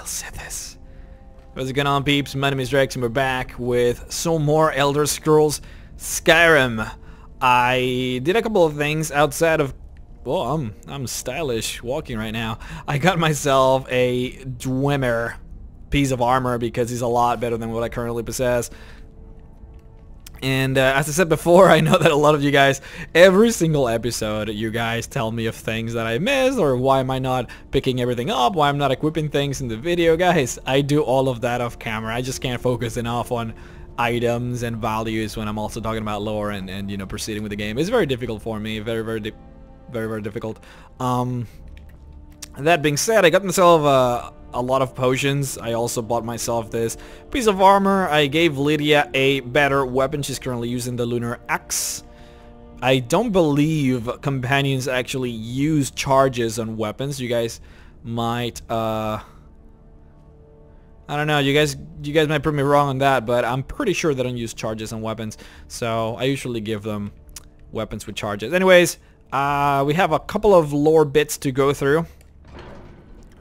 Sithis. What's going on, peeps? My name is MrRhexx and we're back with some more Elder Scrolls Skyrim. I did a couple of things outside of... Well, I'm stylish walking right now. I got myself a Dwemer piece of armor because he's a lot better than what I currently possess. And as I said before, I know that a lot of you guys, every single episode, you guys tell me of things that I missed, or why am I not picking everything up, why I'm not equipping things in the video. Guys, I do all of that off camera. I just can't focus enough on items and values when I'm also talking about lore and you know, proceeding with the game. It's very difficult for me, very difficult. That being said, I got myself a lot of potions. I also bought myself this piece of armor. I gave Lydia a better weapon. She's currently using the lunar axe. I don't believe companions actually use charges on weapons. You guys might I don't know, you guys might prove me wrong on that, but I'm pretty sure they don't use charges on weapons. So I usually give them weapons with charges. Anyways, we have a couple of lore bits to go through.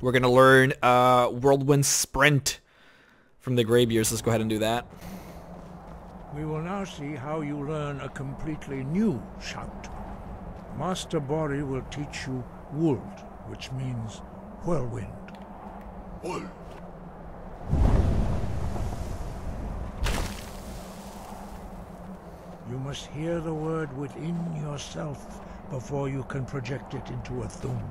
We're gonna learn whirlwind sprint from the Greybeards. Let's go ahead and do that. We will now see how you learn a completely new shout. Master Bori will teach you Wold, which means whirlwind. Wold. You must hear the word within yourself before you can project it into a thum.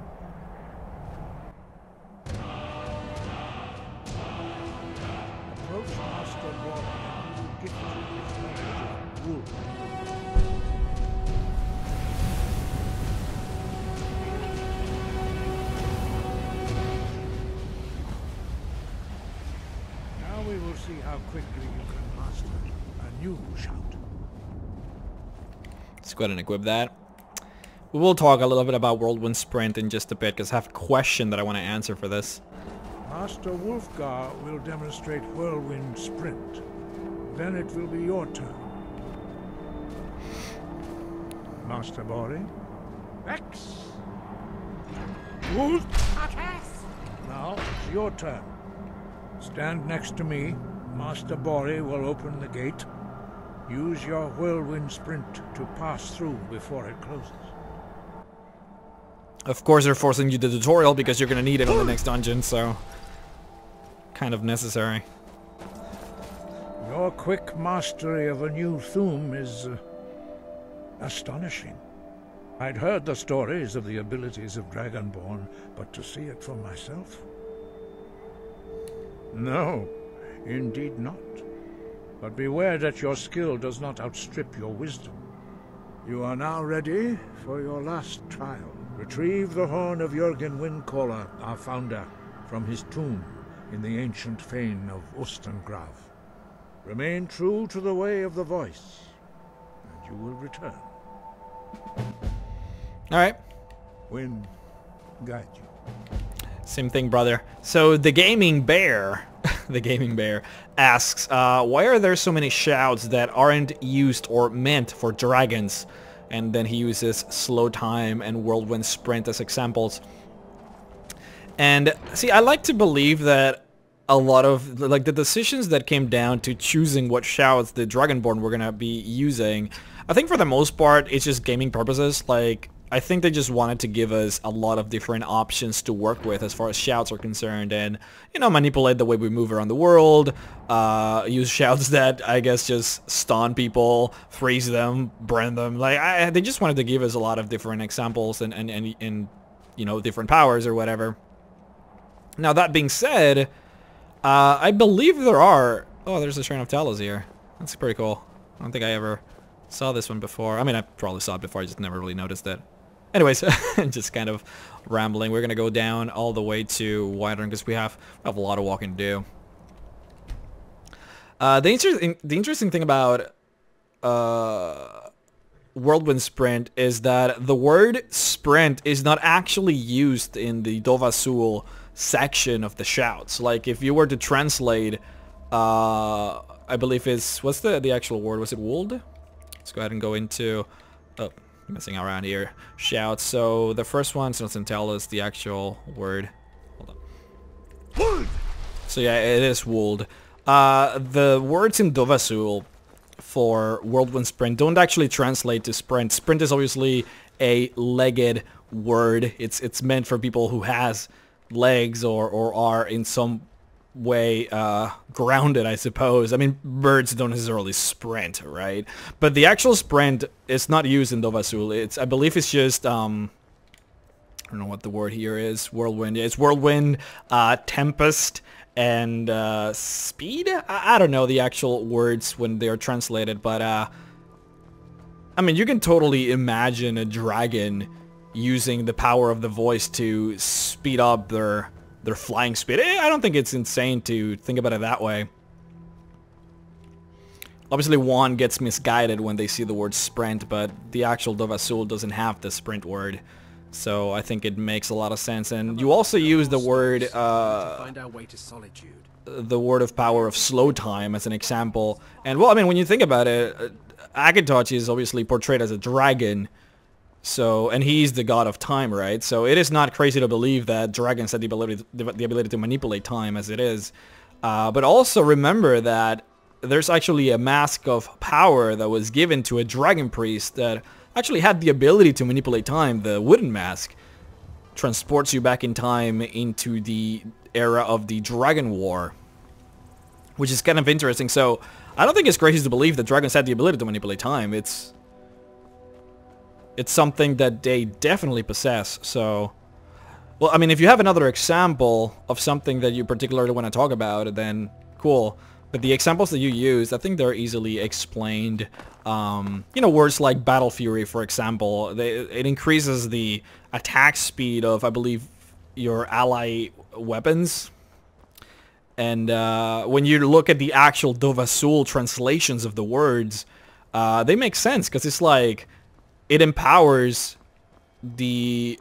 Approach Master Bori and you will gift you his knowledge of wool. Now we will see how quickly you can master a new shout. Let's go ahead and equip that. We will talk a little bit about whirlwind sprint in just a bit because I have a question that I want to answer for this. Master Wulfgar will demonstrate whirlwind sprint. Then it will be your turn. Master Bori. X. Wolf. Now it's your turn. Stand next to me. Master Bori will open the gate. Use your whirlwind sprint to pass through before it closes. Of course they're forcing you the tutorial because you're gonna need it on the next dungeon, so kind of necessary. Your quick mastery of a new thum is astonishing. I'd heard the stories of the abilities of Dragonborn, but to see it for myself? No, indeed not. But beware that your skill does not outstrip your wisdom. You are now ready for your last trial. Retrieve the horn of Jurgen Windcaller, our founder, from his tomb in the ancient fane of Ustengrav. Remain true to the way of the voice, and you will return. Alright. Wind guide you. Same thing, brother. So the gaming bear, the gaming bear asks, why are there so many shouts that aren't used or meant for dragons? And then he uses slow time and whirlwind sprint as examples. And see, I like to believe that a lot of like the decisions that came down to choosing what shouts the Dragonborn were gonna be using, I think for the most part it's just gaming purposes. Like I think they just wanted to give us a lot of different options to work with as far as shouts are concerned, and you know, manipulate the way we move around the world, use shouts that I guess just stun people, freeze them, burn them. Like they just wanted to give us a lot of different examples and you know, different powers or whatever. Now that being said, I believe there are... Oh, there's a Shrine of Talos here. That's pretty cool. I don't think I ever saw this one before. I mean, I probably saw it before, I just never really noticed it. Anyways, just kind of rambling. We're gonna go down all the way to Whiterun because we have a lot of walking to do. The interesting thing about whirlwind sprint is that the word sprint is not actually used in the Dovahzul section of the shouts. Like if you were to translate, I believe it's, what's the actual word? Was it wold? Let's go ahead and go into, oh, messing around here. Shouts. So the first one doesn't tell us the actual word. Hold on. So yeah, it is wooled. The words in Dovahzul for whirlwind sprint don't actually translate to sprint. Sprint is obviously a legged word. It's meant for people who has legs or are in some way grounded, I suppose. I mean, birds don't necessarily sprint, right? But the actual sprint is not used in Dovahzul. I believe it's just I don't know what the word here is. Whirlwind. It's whirlwind, tempest, and speed. I don't know the actual words when they are translated, but I mean, you can totally imagine a dragon using the power of the voice to speed up their flying speed. I don't think it's insane to think about it that way. Obviously, one gets misguided when they see the word sprint, but the actual Dovahzul doesn't have the sprint word. So I think it makes a lot of sense. And you also use the word, the word of power of slow time as an example. And well, I mean, when you think about it, Akatosh is obviously portrayed as a dragon. So, and he's the god of time, right? So it is not crazy to believe that dragons have the ability to manipulate time as it is. But also remember that there's actually a mask of power that was given to a dragon priest that actually had the ability to manipulate time. The wooden mask transports you back in time into the era of the Dragon War, which is kind of interesting. So I don't think it's crazy to believe that dragons had the ability to manipulate time. It's something that they definitely possess. So, well, I mean, if you have another example of something that you particularly want to talk about, then cool. But the examples that you use, I think they're easily explained. You know, words like Battle Fury, for example, it increases the attack speed of, I believe, your ally weapons. And when you look at the actual Dovahzul translations of the words, they make sense, because it's like, it empowers the...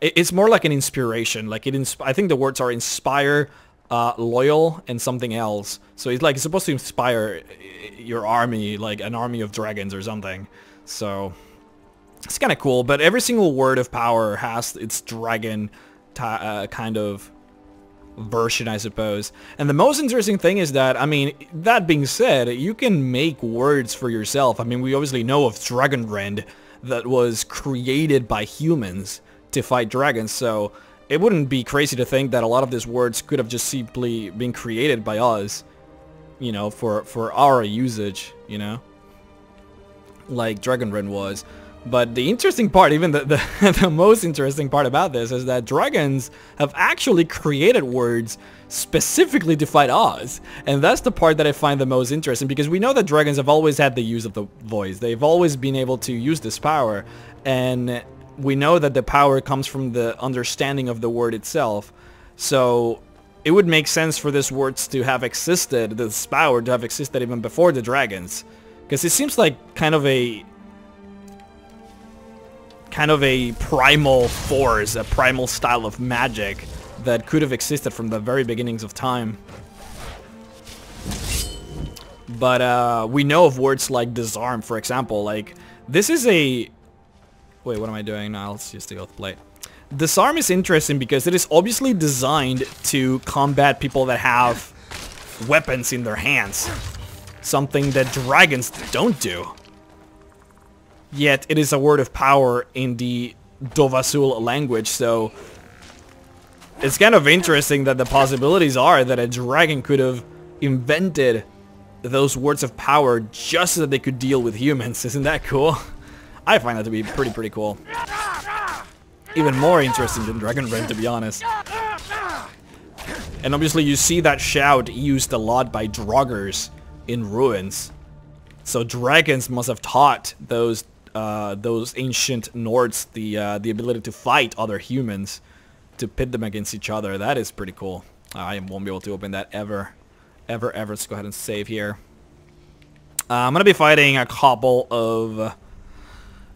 It's more like an inspiration. Like I think the words are inspire, loyal, and something else. So it's like it's supposed to inspire your army, like an army of dragons or something. So it's kind of cool. But every single word of power has its dragon kind of version, I suppose. And the most interesting thing is that, I mean, that being said, you can make words for yourself. I mean, we obviously know of Dragonrend that was created by humans to fight dragons, so it wouldn't be crazy to think that a lot of these words could have just simply been created by us, you know, for our usage, you know, like Dragonrend was. But the interesting part, even the most interesting part about this, is that dragons have actually created words specifically to fight Oz. And that's the part that I find the most interesting, because we know that dragons have always had the use of the voice. They've always been able to use this power. And we know that the power comes from the understanding of the word itself. So it would make sense for these words to have existed, this power to have existed even before the dragons. Because it seems like kind of a primal force, a primal style of magic that could have existed from the very beginnings of time. But we know of words like disarm, for example. Like, this is a... Wait, what am I doing now? Let's just do LorePlay. Disarm is interesting because it is obviously designed to combat people that have weapons in their hands. Something that dragons don't do. Yet it is a word of power in the Dovahzul language, so it's kind of interesting that the possibilities are that a dragon could have invented those words of power just so that they could deal with humans. Isn't that cool? I find that to be pretty cool. Even more interesting than Dragonrend, to be honest. And obviously you see that shout used a lot by Draugrs in Ruins. So dragons must have taught those ancient Nords the ability to fight other humans, to pit them against each other. That is pretty cool. I won't be able to open that ever. Let's go ahead and save here. I'm gonna be fighting a couple of...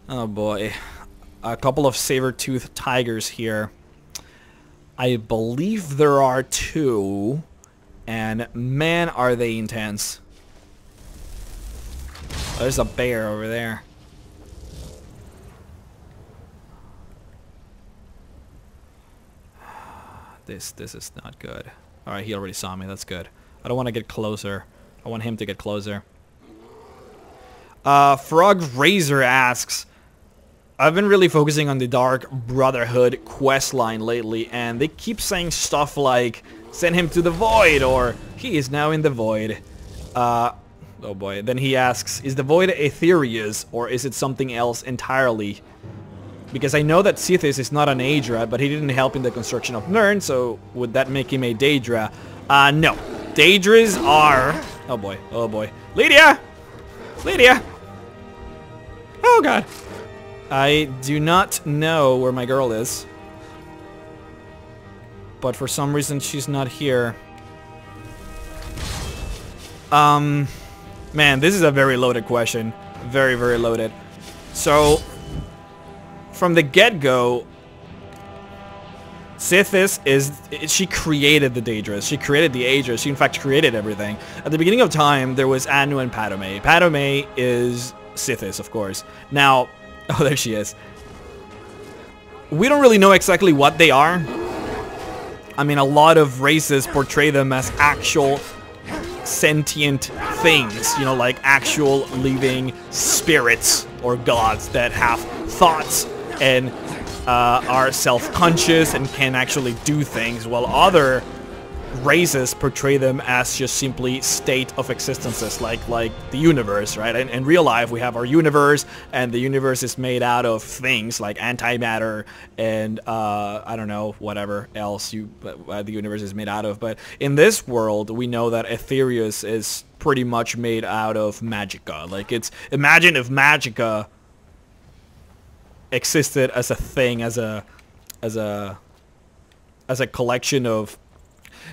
Oh boy. A couple of saber-toothed tigers here. I believe there are 2. And man, are they intense. Oh, there's a bear over there. This is not good. Alright, he already saw me. That's good. I don't want to get closer. I want him to get closer. Frog Razor asks, I've been really focusing on the Dark Brotherhood quest line lately, and they keep saying stuff like, send him to the Void, or he is now in the Void. Oh boy. Then he asks, is the Void Aetherius, or is it something else entirely? Because I know that Sithis is not an Daedra, but he didn't help in the construction of Nirn, so would that make him a Daedra? No. Daedras are... Oh boy. Oh boy. Lydia! Lydia! Oh god. I do not know where my girl is. But for some reason she's not here. Man, this is a very loaded question. Very, very loaded. So, from the get-go, Sithis she created the Daedras. She created the Aedras. She in fact created everything. At the beginning of time, there was Anu and Padome. Padome is Sithis, of course. Now, oh, there she is. We don't really know exactly what they are. I mean, a lot of races portray them as actual sentient things, you know, like actual living spirits or gods that have thoughts and are self-conscious and can actually do things, while other races portray them as just simply state of existences, like the universe, right? And in real life, we have our universe, and the universe is made out of things like antimatter and I don't know, whatever else the universe is made out of. But in this world, we know that Aetherius is pretty much made out of magicka. Like, imagine if magicka existed as a thing, as a collection of...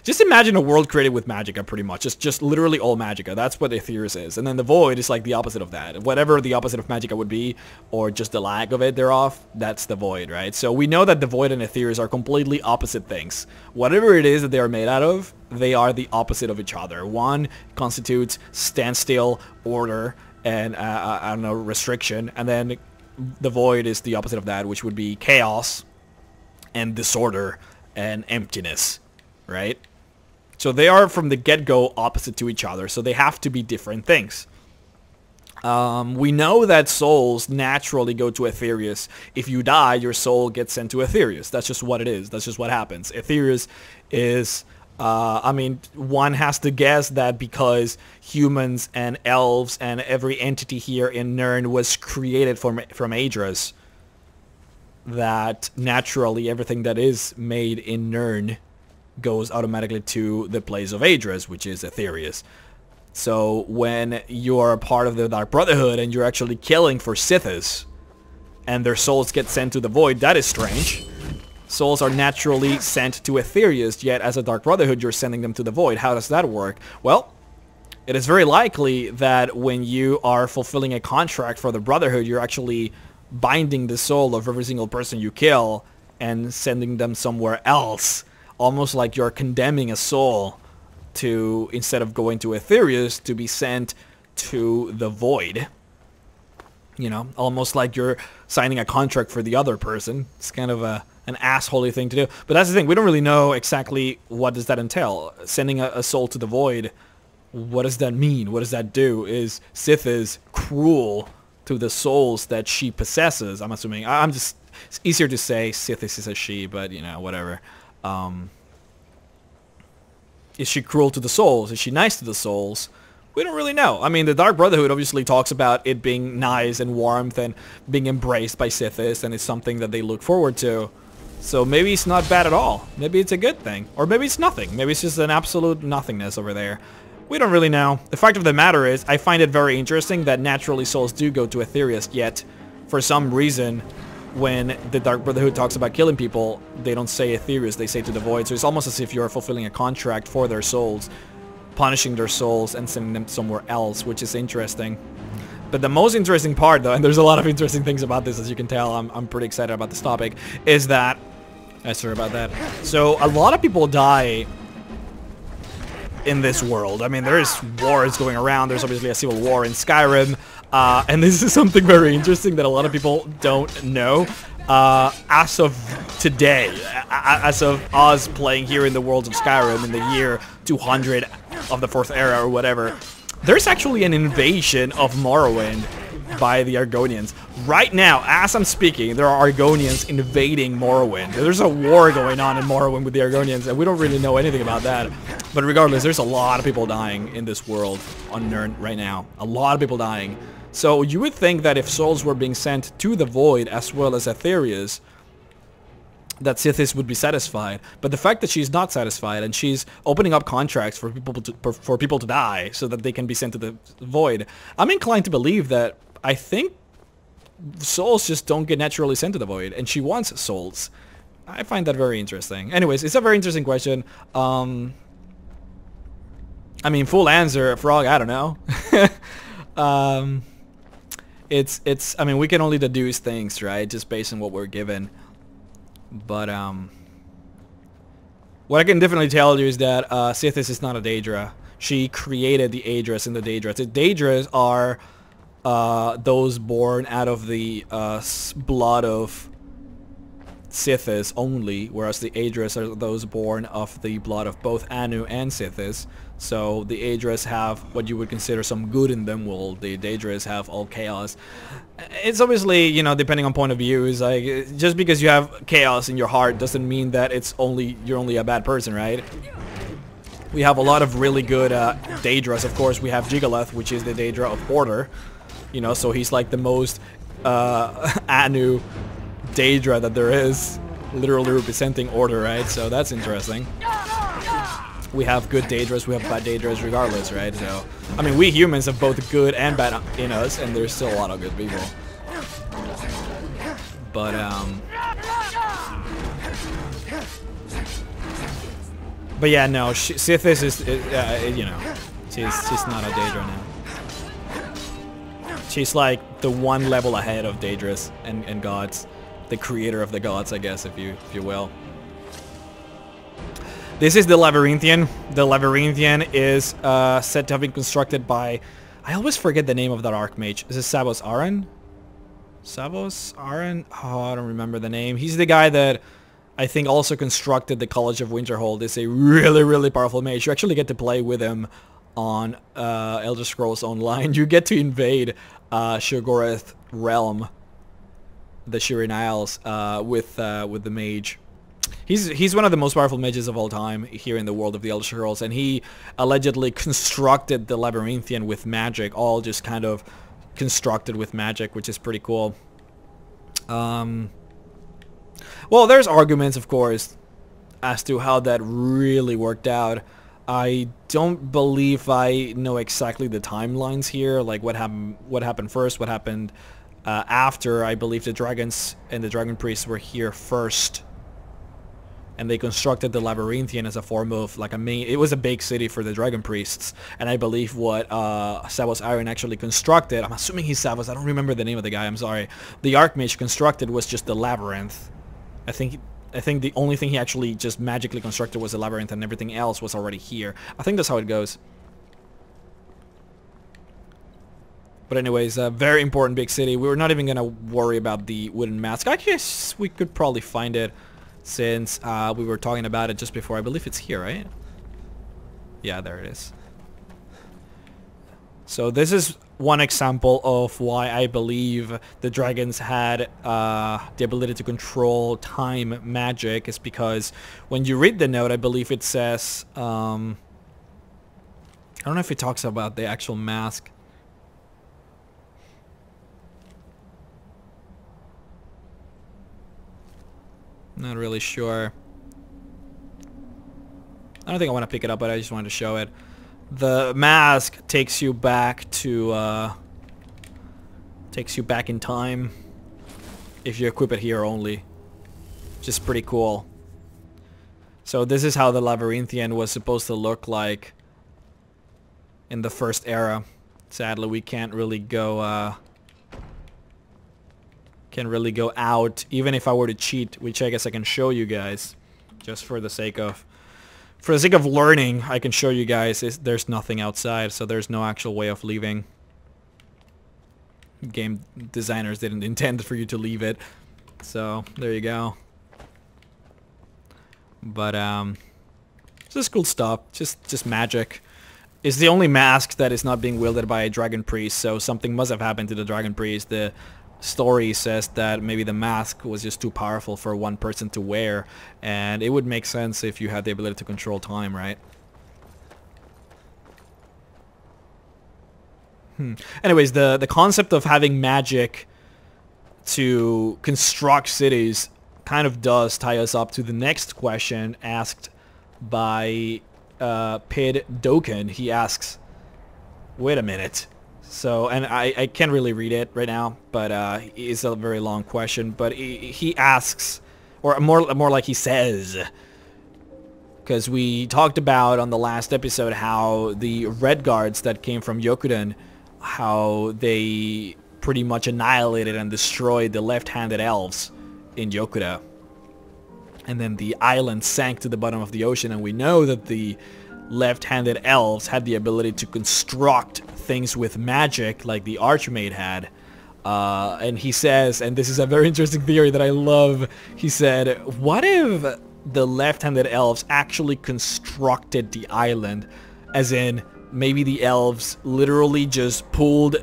Just imagine a world created with magicka, pretty much. Just literally all magicka. That's what Aetherius is. And then the Void is like the opposite of that. Whatever the opposite of magicka would be, or just the lack of it thereof, that's the Void, right? So we know that the Void and Aetherius are completely opposite things. Whatever it is that they are made out of, they are the opposite of each other. One constitutes standstill, order, and, I don't know, restriction. And then the Void is the opposite of that, which would be chaos and disorder and emptiness, right? So they are from the get-go opposite to each other, so they have to be different things. We know that souls naturally go to Aetherius. If you die, your soul gets sent to Aetherius. That's just what it is. That's just what happens. Aetherius is, I mean, one has to guess that because humans and elves and every entity here in Nirn was created from Daedras, that naturally everything that is made in Nirn goes automatically to the place of Daedras, which is Aetherius. So when you are a part of the Dark Brotherhood and you're actually killing for Sithis, and their souls get sent to the Void, that is strange. Souls are naturally sent to Aetherius, yet as a Dark Brotherhood you're sending them to the Void. How does that work? Well, it is very likely that when you are fulfilling a contract for the Brotherhood, you're actually binding the soul of every single person you kill and sending them somewhere else. Almost like you're condemning a soul to, instead of going to Aetherius, to be sent to the Void. You know, almost like you're signing a contract for the other person. It's kind of an assholey thing to do. But that's the thing, we don't really know exactly what does that entail. Sending a soul to the Void, what does that mean? What does that do? Is Sithis cruel to the souls that she possesses? I'm assuming. It's easier to say Sithis is a she, but you know, whatever. Is she cruel to the souls? Is she nice to the souls? We don't really know. I mean, the Dark Brotherhood obviously talks about it being nice and warmth and being embraced by Sithis, and it's something that they look forward to. So maybe it's not bad at all. Maybe it's a good thing. Or maybe it's nothing. Maybe it's just an absolute nothingness over there. We don't really know. The fact of the matter is, I find it very interesting that naturally souls do go to Aetherius, yet for some reason, when the Dark Brotherhood talks about killing people, they don't say Aetherius, they say to the Void. So it's almost as if you're fulfilling a contract for their souls, punishing their souls and sending them somewhere else, which is interesting. But the most interesting part, though, and there's a lot of interesting things about this, as you can tell, I'm pretty excited about this topic, is that... sorry about that. So a lot of people die in this world. I mean, there's wars going around. There's obviously a civil war in Skyrim. And this is something very interesting that a lot of people don't know. as of today, as of us playing here in the world of Skyrim in the year 200 of the 4th era or whatever, there's actually an invasion of Morrowind by the Argonians. Right now, as I'm speaking, there are Argonians invading Morrowind. There's a war going on in Morrowind with the Argonians, and we don't really know anything about that. But regardless, there's a lot of people dying in this world on Nirn right now. A lot of people dying. So you would think that if souls were being sent to the Void as well as Aetherius, that Sithis would be satisfied. But the fact that she's not satisfied and she's opening up contracts for people to die so that they can be sent to the Void, I'm inclined to believe that I think souls just don't get naturally sent to the Void, and she wants souls. I find that very interesting. Anyways, it's a very interesting question. I mean, full answer, Frog, I don't know. I mean, we can only deduce things, right? Just based on what we're given. But, what I can definitely tell you is that, Sithis is not a Daedra. She created the Aedras and the Daedras. The Daedras are, those born out of the, blood of Sithis only, whereas the Aedras are those born of the blood of both Anu and Sithis. So the Aedras have what you would consider some good in them, while the Daedras have all chaos. It's obviously, you know, depending on point of view, is like, just because you have chaos in your heart doesn't mean that you're only a bad person, right? We have a lot of really good Daedras. Of course, we have Jigaleth, which is the Daedra of order. You know, so he's like the most Anu Daedra that there is, literally representing order, right? So that's interesting. We have good Daedras, we have bad Daedras regardless, right? So, I mean, we humans have both good and bad in us, and there's still a lot of good people. But, yeah, no, Sithis is, you know, she's not a Daedra now. She's like the one level ahead of Daedras and gods. The creator of the gods, I guess, if you will. This is the Labyrinthian. The Labyrinthian is said to have been constructed by... I always forget the name of that Archmage. Is it Savos Aran? Savos Aran? Oh, I don't remember the name. He's the guy that I think also constructed the College of Winterhold. It's a really, really powerful mage. You actually get to play with him on Elder Scrolls Online. You get to invade Shoggorath Realm, the Shirin Isles, with the mage. He's one of the most powerful mages of all time here in the world of the Elder Scrolls, and he allegedly constructed the Labyrinthian with magic, all just kind of constructed with magic, which is pretty cool. Well, there's arguments, of course, as to how that really worked out. I don't believe I know exactly the timelines here, like what happened first, what happened after. I believe the dragons and the dragon priests were here first, and they constructed the Labyrinthian as a form of like it was a big city for the dragon priests, and I believe what Savos Aran actually constructed, I'm assuming he's Savos, I don't remember the name of the guy, I'm sorry, the Archmage constructed was just the labyrinth. I think the only thing he actually just magically constructed was the labyrinth, and everything else was already here. I think that's how it goes. But anyways, a very important big city. We were not even gonna worry about the wooden mask. I guess we could probably find it, since we were talking about it just before. I believe it's here, right? Yeah, there it is. So this is one example of why I believe the dragons had the ability to control time magic, is because when you read the note, I believe it says, I don't know if it talks about the actual mask. Not really sure. I don't think I want to pick it up, but I just wanted to show it. The mask takes you back to in time if you equip it here only, which is pretty cool. So this is how the Labyrinthian was supposed to look like in the first era. Sadly, we can't really go out. Even if I were to cheat, which I guess I can show you guys, just for the sake of learning, I can show you guys there's nothing outside, so there's no actual way of leaving. Game designers didn't intend for you to leave it. So there you go. But just cool stuff. Just magic. It's the only mask that is not being wielded by a dragon priest, so something must have happened to the dragon priest. The story says that maybe the mask was just too powerful for one person to wear, and it would make sense if you had the ability to control time, right? Anyways, the concept of having magic to construct cities kind of does tie us up to the next question asked by Pid Doken. He asks, wait a minute. So, and I can't really read it right now, but it's a very long question. But he asks, or more like he says, because we talked about on the last episode how the Red Guards that came from Yokuden, how they pretty much annihilated and destroyed the Left-Handed Elves in Yokuda. And then the island sank to the bottom of the ocean, and we know that the Left-Handed Elves had the ability to construct things with magic like the Archmage had. And he says, and this is a very interesting theory that I love, he said, what if the Left-Handed Elves actually constructed the island? As in, maybe the elves literally just pulled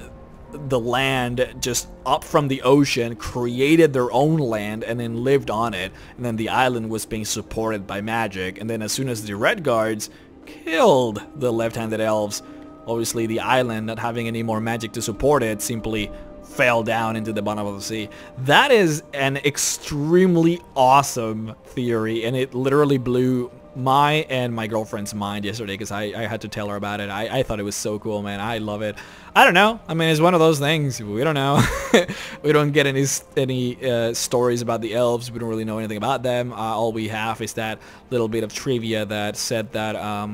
the land just up from the ocean, created their own land, and then lived on it. And then the island was being supported by magic. And then as soon as the Red Guards killed the Left-Handed Elves, obviously the island, not having any more magic to support it, simply fell down into the bottom of the sea. That is an extremely awesome theory, and it literally blew my and my girlfriend's mind yesterday because I had to tell her about it. I thought it was so cool, man. I love it. I don't know. I mean, it's one of those things. We don't know. We don't get any stories about the elves. We don't really know anything about them. All we have is that little bit of trivia that said that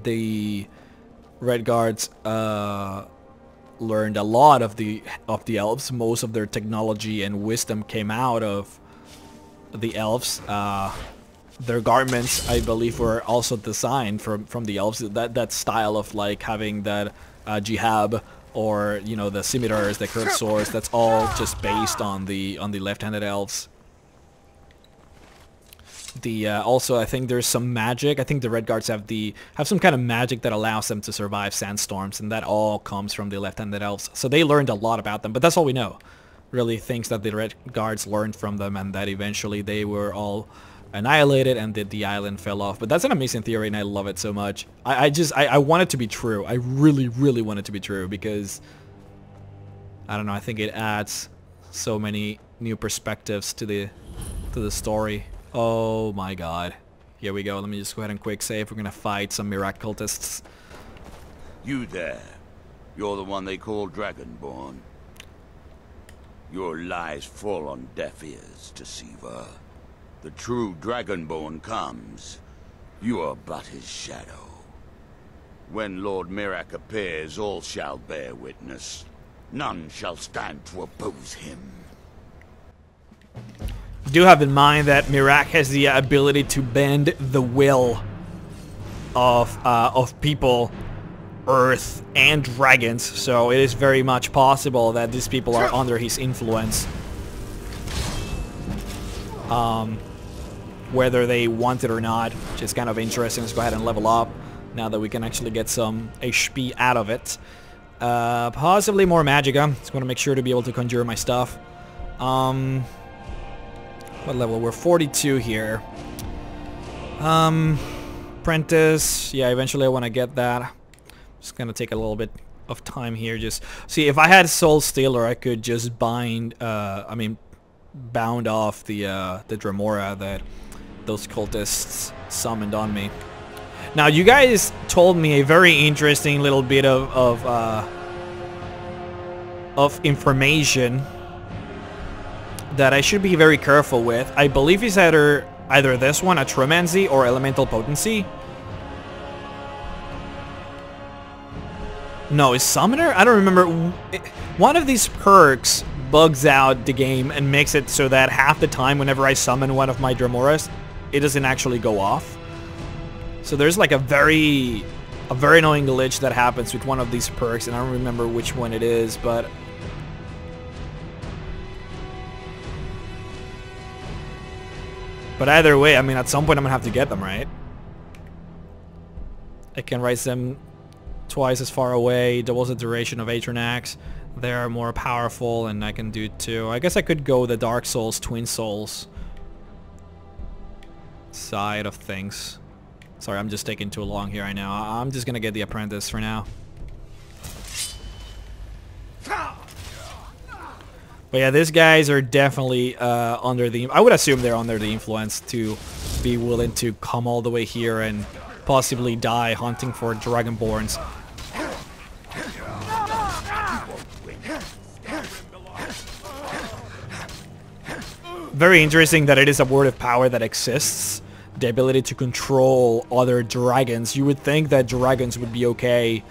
the Red Guards learned a lot of the elves. Most of their technology and wisdom came out of the elves. Their garments, I believe, were also designed from the elves. That style of like having that jihab, or you know, the scimitars, the curved swords. That's all just based on the Left-Handed Elves. Also, I think there's some magic. I think the Red Guards have some kind of magic that allows them to survive sandstorms, and that all comes from the Left-Handed Elves. So they learned a lot about them, but that's all we know. Really, things that the Red Guards learned from them, and that eventually they were all annihilated and the island fell off. But that's an amazing theory, and I love it so much. I want it to be true. I really, really want it to be true, because I don't know, I think it adds so many new perspectives to the story. Oh my god. Here we go. Let me just go ahead and quick save. We're gonna fight some Miraak cultists. You there. You're the one they call Dragonborn. Your lies fall on deaf ears, Deceiver. The true Dragonborn comes. You are but his shadow. When Lord Miraak appears, all shall bear witness. None shall stand to oppose him. Do have in mind that Miraak has the ability to bend the will of people, Earth, and dragons. So it is very much possible that these people are under his influence. Whether they want it or not, which is kind of interesting. Let's go ahead and level up now that we can actually get some HP out of it. Possibly more magicka. Just want to make sure to be able to conjure my stuff. What level? We're 42 here. Apprentice. Yeah, eventually I want to get that. Just gonna take a little bit of time here. Just see, if I had Soul Stealer, I could just bound off the Dremora that those cultists summoned on me. Now, you guys told me a very interesting little bit of information that I should be very careful with. I believe it's either this one, Atromancy, or Elemental Potency. No, is Summoner? I don't remember. One of these perks bugs out the game and makes it so that half the time whenever I summon one of my Dremoras, it doesn't actually go off. So there's like a very annoying glitch that happens with one of these perks, and I don't remember which one it is, but But either way, I mean, at some point I'm gonna have to get them, right? I can raise them twice as far away, doubles the duration of Aetherius. They're more powerful, and I can do 2. I guess I could go the Dark Souls, Twin Souls side of things. Sorry, I'm just taking too long here, I know. I'm just gonna get the Apprentice for now. But yeah, these guys are definitely under the... I would assume they're under the influence to be willing to come all the way here and possibly die hunting for Dragonborns. Very interesting that it is a word of power that exists. The ability to control other dragons. You would think that dragons would be okay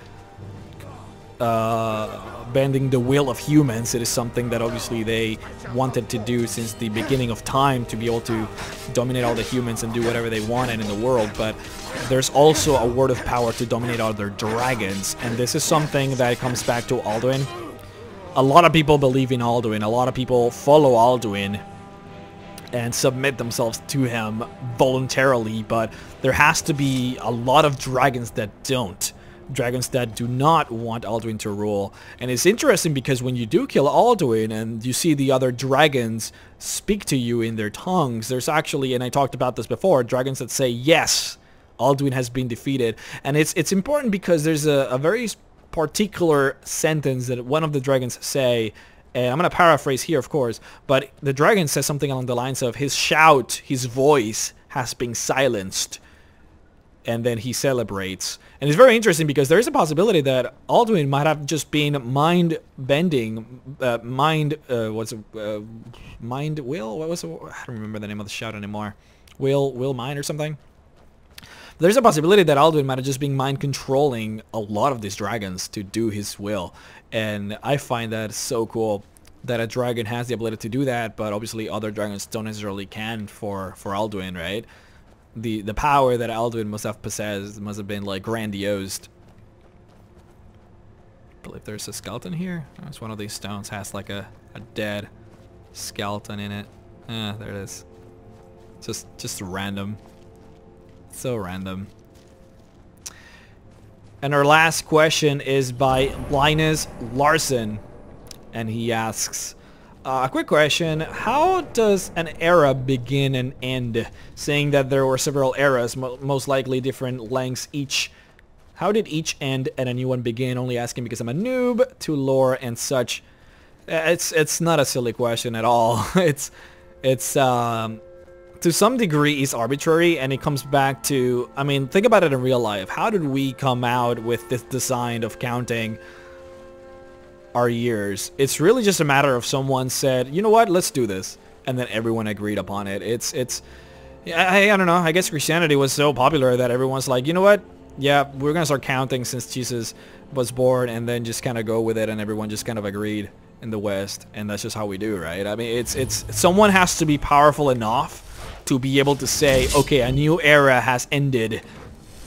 bending the will of humans. It is something that obviously they wanted to do since the beginning of time, to be able to dominate all the humans and do whatever they wanted in the world. But there's also a word of power to dominate other dragons, and this is something that comes back to Alduin. A lot of people believe in Alduin. A lot of people follow Alduin and submit themselves to him voluntarily, but there has to be a lot of dragons that don't. Dragons that do not want Alduin to rule. And it's interesting because when you do kill Alduin and you see the other dragons speak to you in their tongues, there's actually, and I talked about this before, dragons that say, yes, Alduin has been defeated. And it's important because there's a very particular sentence that one of the dragons say, and I'm going to paraphrase here, of course, but the dragon says something along the lines of, his shout, his voice has been silenced. And then he celebrates. And it's very interesting because there is a possibility that Alduin might have just been mind-bending, mind will? What was it? I don't remember the name of the shout anymore. Will mind or something? There's a possibility that Alduin might have just been mind-controlling a lot of these dragons to do his will. And I find that so cool that a dragon has the ability to do that, but obviously other dragons don't necessarily can for Alduin, right? The power that Alduin must have possessed must have been like grandiose. I believe there's a skeleton here. It's one of these stones has like a dead skeleton in it. There it is. Just random. So random. And our last question is by Linus Larson, and he asks, a quick question, how does an era begin and end? Saying that there were several eras, most likely different lengths each. How did each end and a new one begin? Only asking because I'm a noob to lore and such. It's not a silly question at all. It's to some degree is arbitrary, and it comes back to, I mean, think about it in real life. How did we come out with this design of counting our years? It's really just a matter of someone said, you know what, let's do this, and then everyone agreed upon it. I don't know, I guess Christianity was so popular that everyone's like, you know what, yeah, we're gonna start counting since Jesus was born, and then just kind of go with it, and everyone just kind of agreed in the West, and that's just how we do, right? I mean, it's someone has to be powerful enough to be able to say, okay, a new era has ended,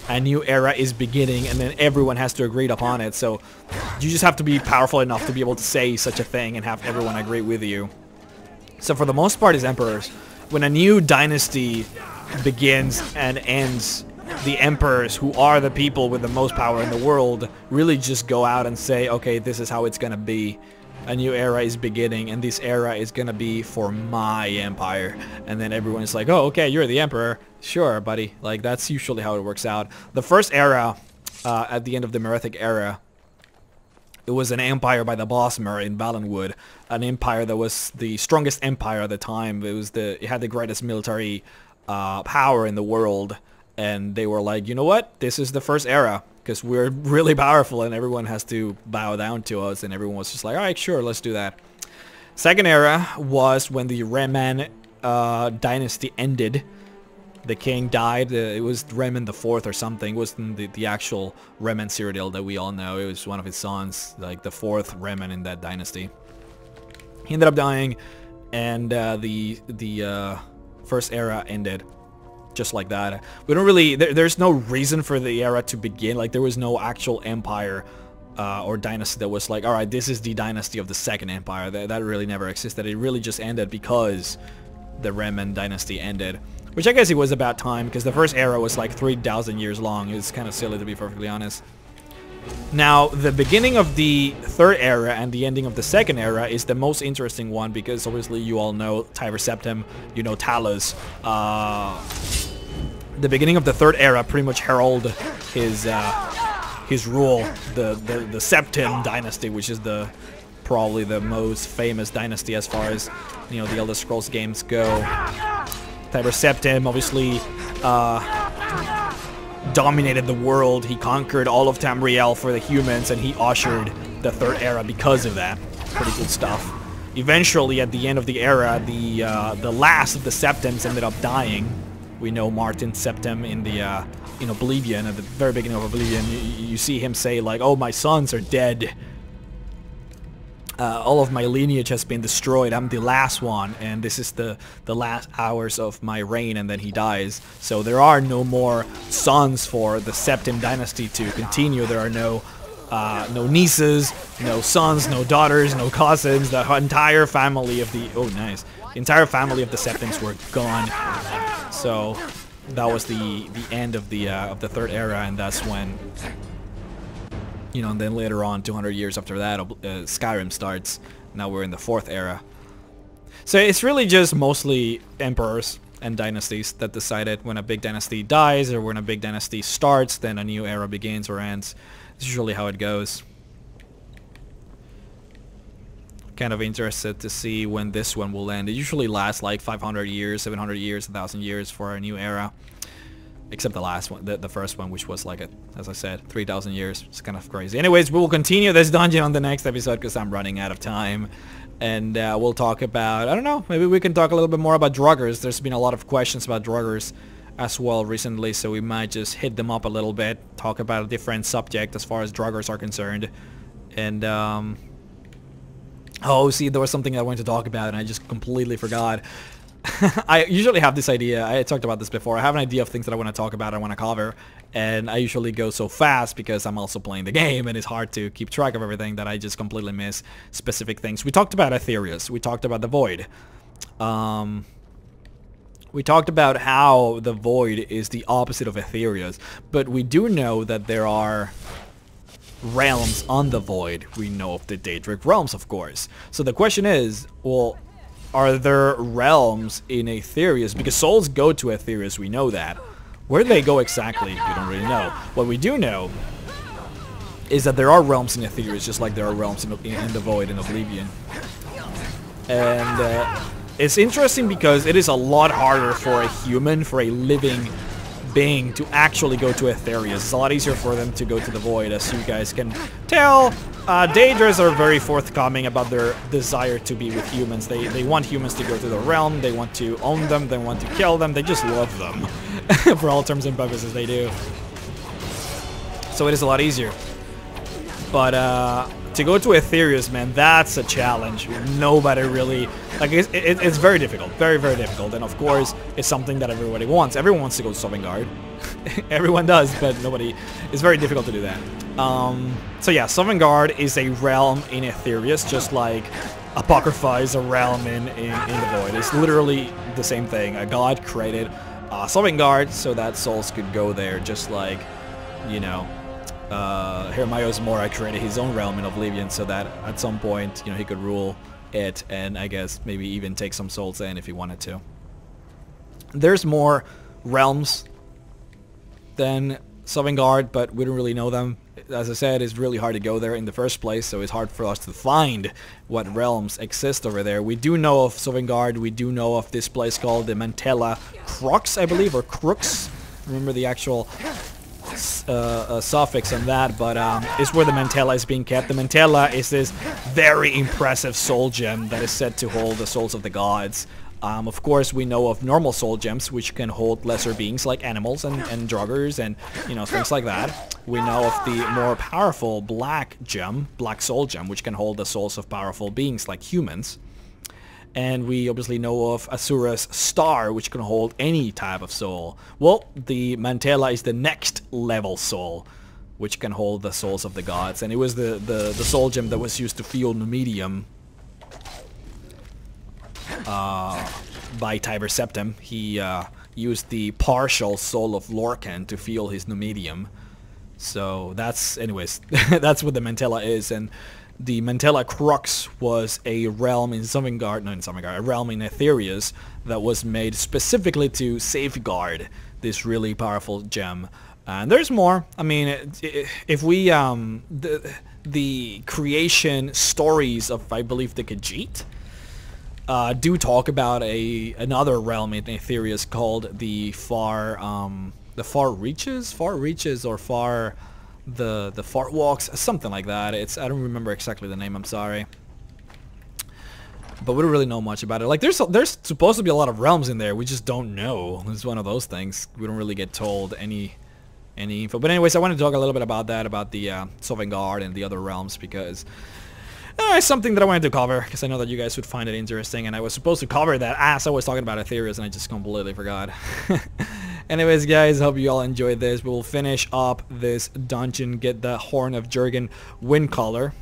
a new era is beginning, and then everyone has to agree upon it. So you just have to be powerful enough to be able to say such a thing and have everyone agree with you. So for the most part, as emperors, when a new dynasty begins and ends, the emperors, who are the people with the most power in the world, really just go out and say, okay, this is how it's gonna be. A new era is beginning, and this era is gonna be for my empire. And then everyone's like, oh, okay, you're the emperor. Sure, buddy. Like, that's usually how it works out. The first era, at the end of the Merethic era, it was an empire by the Bosmer in Valenwood. An empire that was the strongest empire at the time. It had the greatest military power in the world. And they were like, you know what? This is the first era, because we're really powerful and everyone has to bow down to us, and everyone was just like, all right, sure, let's do that. Second era was when the Reman dynasty ended. The king died. It was Reman the Fourth or something. It wasn't the actual Reman Cyrodiil that we all know. It was one of his sons, like the fourth Reman in that dynasty. He ended up dying, and the first era ended. Just like that. We don't really, there's no reason for the era to begin. Like, there was no actual empire or dynasty that was like, alright, this is the dynasty of the second empire. That really never existed. It really just ended because the Reman dynasty ended. Which I guess it was about time, because the first era was like 3,000 years long. It's kind of silly, to be perfectly honest. Now, the beginning of the third era and the ending of the second era is the most interesting one, because obviously you all know Tiber Septim, you know Talos. The beginning of the third era pretty much heralded his rule, the Septim dynasty, which is probably the most famous dynasty as far as, you know, the Elder Scrolls games go. Tiber Septim obviously dominated the world. He conquered all of Tamriel for the humans, and he ushered the third era because of that. Pretty good stuff. Eventually, at the end of the era, the last of the Septims ended up dying. We know Martin Septim in the in Oblivion, at the very beginning of Oblivion. You see him say like, "Oh, my sons are dead. All of my lineage has been destroyed. I'm the last one, and this is the last hours of my reign," and then he dies. So there are no more sons for the Septim dynasty to continue. There are no nieces, no sons, no daughters, no cousins. The entire family of the the entire family of the Septims were gone. So that was the end of the third era, and that's when, you know, and then later on, 200 years after that, Skyrim starts. Now we're in the fourth era. So it's really just mostly emperors and dynasties that decided when a big dynasty dies or when a big dynasty starts, then a new era begins or ends. It's usually how it goes. Kind of interested to see when this one will end. It usually lasts like 500 years, 700 years, 1,000 years for a new era. Except the last one, the first one, which was like, as I said, 3,000 years. It's kind of crazy. Anyways, we will continue this dungeon on the next episode because I'm running out of time. And we'll talk about, I don't know, maybe we can talk a little bit more about druggers. There's been a lot of questions about druggers as well recently, so we might just hit them up a little bit, talk about a different subject as far as druggers are concerned. And, oh, see, there was something I wanted to talk about and I just completely forgot. I usually have this idea, I talked about this before, I have an idea of things that I want to talk about, I want to cover, and I usually go so fast because I'm also playing the game and it's hard to keep track of everything that I just completely miss specific things. We talked about Aetherius, we talked about the Void. We talked about how the Void is the opposite of Aetherius, but we do know that there are realms on the Void. We know of the Daedric realms, of course. So the question is, well, are there realms in Aetherius? Because souls go to Aetherius, we know that. Where do they go exactly? We don't really know. What we do know is that there are realms in Aetherius, just like there are realms in the Void and Oblivion. And it's interesting because it is a lot harder for a human, for a living being, to actually go to Aetherius. It's a lot easier for them to go to the Void, as you guys can tell. Daedras are very forthcoming about their desire to be with humans. They want humans to go to the realm, they want to own them, they want to kill them, they just love them. For all terms and purposes, they do. So it is a lot easier. But to go to Aetherius, man, that's a challenge. Nobody really, like, it's very difficult, very, very difficult. And of course, it's something that everybody wants. Everyone wants to go to Sovngarde. Everyone does, but nobody. It's very difficult to do that. So yeah, Sovngarde is a realm in Aetherius, just like Apocrypha is a realm in the Void. It's literally the same thing. A god created Sovngarde so that souls could go there, just like, you know, Hermaios Mora created his own realm in Oblivion so that at some point, you know, he could rule it and I guess maybe even take some souls in if he wanted to. There's more realms than Sovngarde, but we don't really know them. As I said, it's really hard to go there in the first place, so it's hard for us to find what realms exist over there. We do know of Sovngarde, we do know of this place called the Mantella Crux, I believe, or Crux. Remember the actual suffix on that, but it's where the Mantella is being kept. The Mantella is this very impressive soul gem that is said to hold the souls of the gods. Of course, we know of normal soul gems, which can hold lesser beings like animals and druggers and, you know, things like that. We know of the more powerful black gem, black soul gem, which can hold the souls of powerful beings like humans. And we obviously know of Asura's star, which can hold any type of soul. Well, the Mantella is the next level soul, which can hold the souls of the gods. And it was the soul gem that was used to fuel Numidium by Tiber Septim. He used the partial soul of Lorcan to fuel his Numidium. So that's, anyways, that's what the Mantella is. And the Mantella Crux was a realm in Sovngarde, no, in Sovngarde, a realm in Aetherius that was made specifically to safeguard this really powerful gem. And there's more. I mean, if we the creation stories of, I believe, the Khajiit do talk about another realm in Aetherius called the Far Reaches, or the Far Walks, something like that. I don't remember exactly the name. I'm sorry. But we don't really know much about it. Like, there's supposed to be a lot of realms in there. We just don't know. It's one of those things. We don't really get told any info. But anyways, I want to talk a little bit about that, about the Sovngarde and the other realms, because it's something that I wanted to cover, because I know that you guys would find it interesting, and I was supposed to cover that as I was talking about Aetherius, and I just completely forgot. Anyways, guys, hope you all enjoyed this. We will finish up this dungeon, get the Horn of Jurgen Windcaller,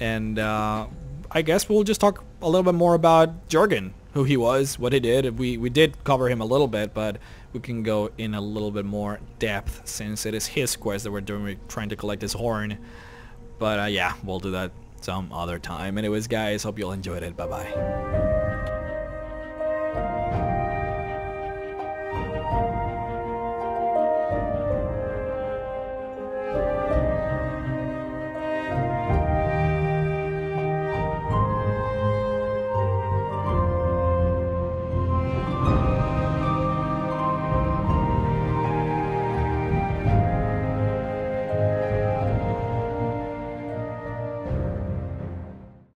and I guess we'll just talk a little bit more about Jurgen, who he was, what he did. We did cover him a little bit, but we can go in a little bit more depth, since it is his quest that we're doing. We're trying to collect his horn. But yeah, we'll do that some other time. Anyways, guys, hope you all enjoyed it. Bye-bye.